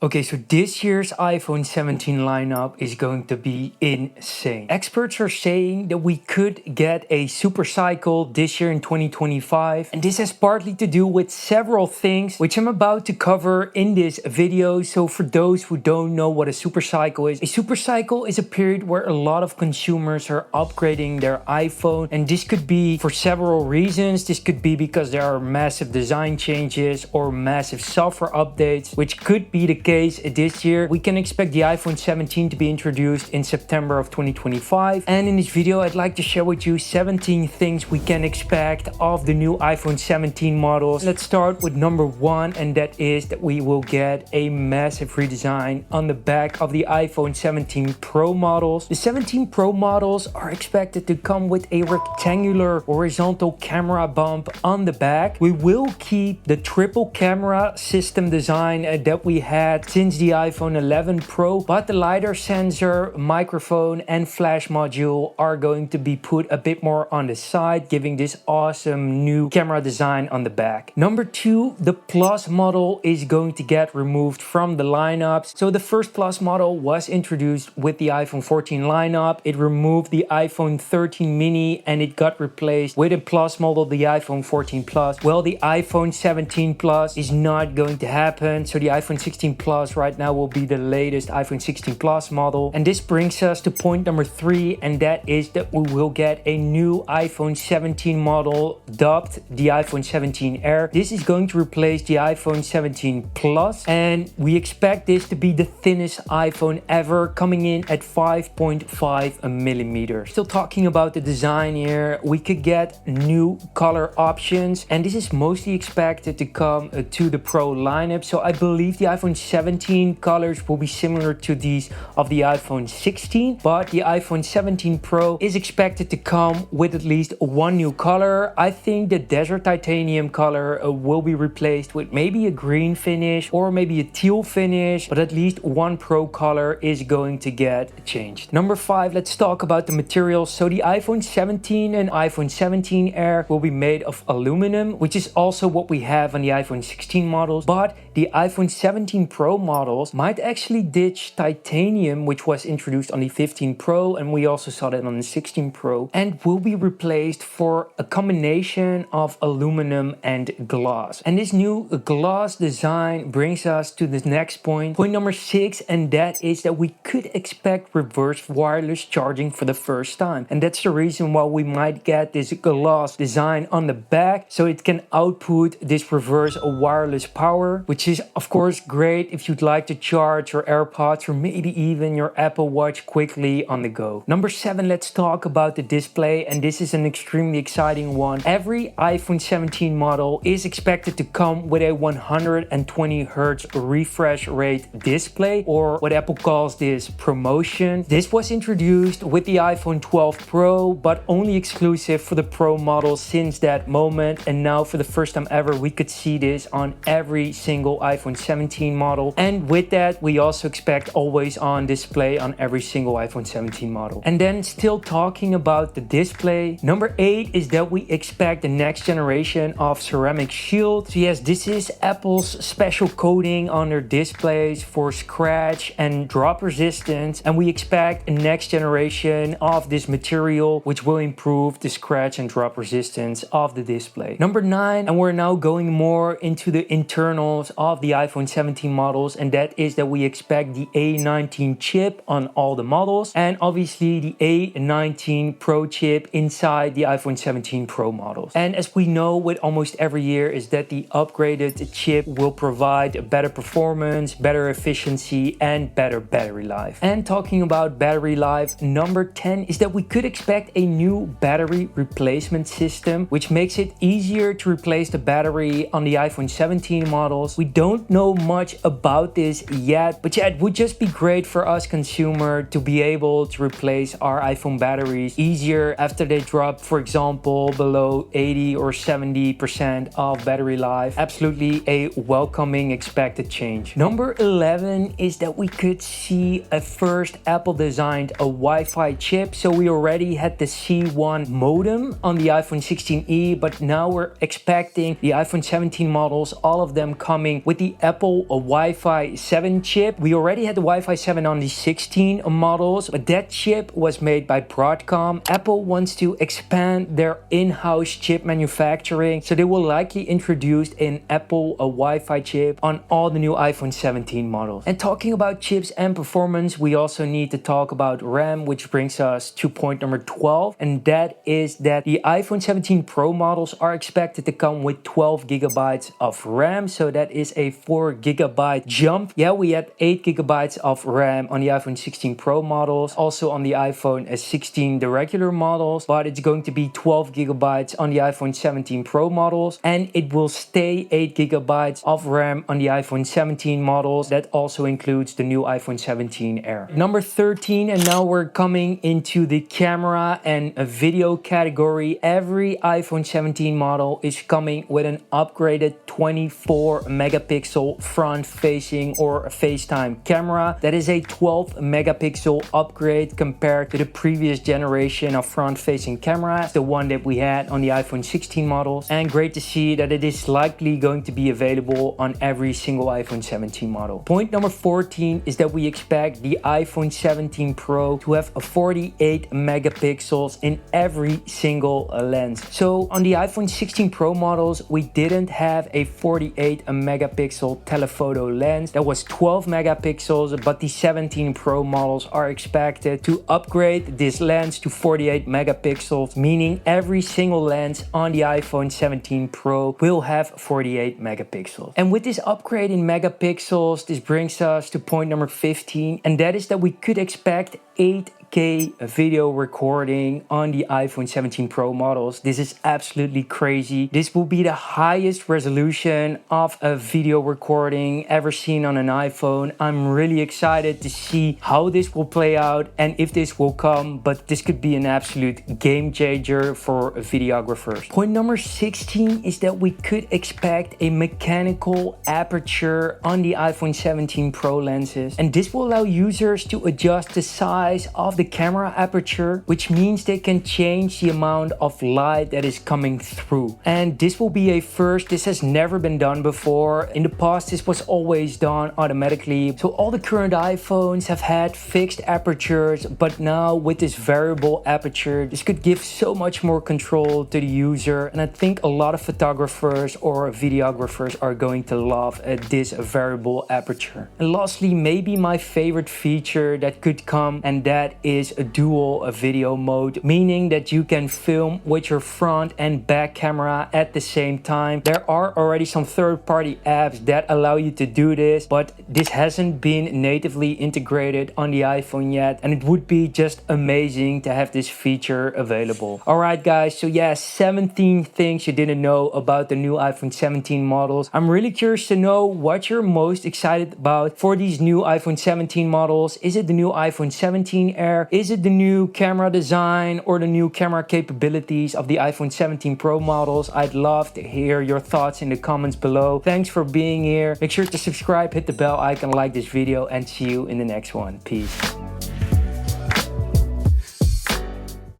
Okay, so this year's iPhone 17 lineup is going to be insane. Experts are saying that we could get a super cycle this year in 2025, and this has partly to do with several things which I'm about to cover in this video. So for those who don't know what a super cycle is a period where a lot of consumers are upgrading their iPhone, and this could be for several reasons. This could be because there are massive design changes or massive software updates, which could be the case this year. We can expect the iPhone 17 to be introduced in September of 2025, and in this video I'd like to share with you 17 things we can expect of the new iPhone 17 models. Let's start with number one, and that is that we will get a massive redesign on the back of the iPhone 17 Pro models. The 17 Pro models are expected to come with a rectangular horizontal camera bump on the back. We will keep the triple camera system design that we had since the iPhone 11 Pro, but the LiDAR sensor, microphone and flash module are going to be put a bit more on the side, giving this awesome new camera design on the back. Number two, the Plus model is going to get removed from the lineups. So the first Plus model was introduced with the iPhone 14 lineup. It removed the iPhone 13 mini and it got replaced with a Plus model, the iPhone 14 Plus. Well, the iPhone 17 Plus is not going to happen. So the iPhone 16 Plus right now will be the latest iPhone 16 Plus model. And this brings us to point number three, and that is that we will get a new iPhone 17 model dubbed the iPhone 17 Air. This is going to replace the iPhone 17 Plus, and we expect this to be the thinnest iPhone ever, coming in at 5.5 millimeters. Still talking about the design here, we could get new color options, and this is mostly expected to come to the Pro lineup. So I believe the iPhone 17 colors will be similar to these of the iPhone 16, but the iPhone 17 Pro is expected to come with at least one new color. I think the desert titanium color will be replaced with maybe a green finish or maybe a teal finish, but at least one Pro color is going to get changed. Number five, let's talk about the materials. So the iPhone 17 and iPhone 17 Air will be made of aluminum, which is also what we have on the iPhone 16 models, but the iPhone 17 Pro models might actually ditch titanium, which was introduced on the 15 Pro, and we also saw that on the 16 Pro, and will be replaced for a combination of aluminum and glass. And this new glass design brings us to the next point number six, and that is that we could expect reverse wireless charging for the first time. And that's the reason why we might get this glass design on the back, so it can output this reverse wireless power, which is of course great if you'd like to charge your AirPods or maybe even your Apple Watch quickly on the go. Number seven, let's talk about the display, and this is an extremely exciting one. Every iPhone 17 model is expected to come with a 120 Hz refresh rate display, or what Apple calls this promotion. This was introduced with the iPhone 12 Pro, but only exclusive for the Pro model since that moment, and now for the first time ever we could see this on every single iPhone 17 model. And with that, we also expect always on display on every single iPhone 17 model. And then still talking about the display, number eight is that we expect the next generation of ceramic shield. So yes, this is Apple's special coating on their displays for scratch and drop resistance, and we expect a next generation of this material which will improve the scratch and drop resistance of the display. Number nine, and we're now going more into the internals of the iPhone 17 models, and that is that we expect the A19 chip on all the models, and obviously the A19 Pro chip inside the iPhone 17 Pro models. And as we know with almost every year, is that the upgraded chip will provide better performance, better efficiency and better battery life. And talking about battery life, number 10 is that we could expect a new battery replacement system, which makes it easier to replace the battery on the iPhone 17 models. We don't know much about this yet, but yeah, it would just be great for us consumer to be able to replace our iPhone batteries easier after they drop, for example, below 80 or 70% of battery life. Absolutely a welcoming expected change. Number 11 is that we could see a first Apple designed a Wi-Fi chip. So we already had the C1 modem on the iPhone 16e, but now we're expecting the iPhone 17 models, all of them coming with the Apple Wi-Fi Wi-Fi 7 chip. We already had the Wi-Fi 7 on the 16 models, but that chip was made by Broadcom. Apple wants to expand their in-house chip manufacturing, so they will likely introduce an Apple Wi-Fi chip on all the new iPhone 17 models. And talking about chips and performance, we also need to talk about RAM, which brings us to point number 12, and that is that the iPhone 17 Pro models are expected to come with 12 gigabytes of RAM, so that is a 4 gigabyte jump. Yeah, we had 8 gigabytes of RAM on the iPhone 16 Pro models, also on the iPhone 16 the regular models, but it's going to be 12 gigabytes on the iPhone 17 Pro models, and it will stay 8 gigabytes of RAM on the iPhone 17 models. That also includes the new iPhone 17 Air. Number 13, and now we're coming into the camera and a video category. Every iPhone 17 model is coming with an upgraded 24 megapixel front facing or FaceTime camera. That is a 12 megapixel upgrade compared to the previous generation of front facing cameras, the one that we had on the iPhone 16 models. And great to see that it is likely going to be available on every single iPhone 17 model. Point number 14 is that we expect the iPhone 17 Pro to have a 48 megapixels in every single lens. So on the iPhone 16 Pro models, we didn't have a 48 megapixel telephoto lens. That was 12 megapixels, but the 17 Pro models are expected to upgrade this lens to 48 megapixels, meaning every single lens on the iPhone 17 Pro will have 48 megapixels. And with this upgrade in megapixels, this brings us to point number 15, and that is that we could expect 8K video recording on the iPhone 17 Pro models. This is absolutely crazy. This will be the highest resolution of a video recording ever seen on an iPhone. I'm really excited to see how this will play out and if this will come, but this could be an absolute game changer for videographers. Point number 16 is that we could expect a mechanical aperture on the iPhone 17 Pro lenses, and this will allow users to adjust the size of the camera aperture, which means they can change the amount of light that is coming through. And this will be a first. This has never been done before. In the past, this was always done automatically. So all the current iPhones have had fixed apertures, but now with this variable aperture, this could give so much more control to the user. And I think a lot of photographers or videographers are going to love this variable aperture. And lastly, maybe my favorite feature that could come, and that is a dual video mode, meaning that you can film with your front and back camera at the same time. There are already some third-party apps that allow you to do this, but this hasn't been natively integrated on the iPhone yet, and it would be just amazing to have this feature available. Alright guys, so yeah, 17 things you didn't know about the new iPhone 17 models. I'm really curious to know what you're most excited about for these new iPhone 17 models. Is it the new iPhone 17 Air? Is it the new camera design or the new camera capabilities of the iPhone 17 Pro models? I'd love to hear your thoughts in the comments below. Thanks for being here. Make sure to subscribe, hit the bell icon, like this video, and see you in the next one. Peace.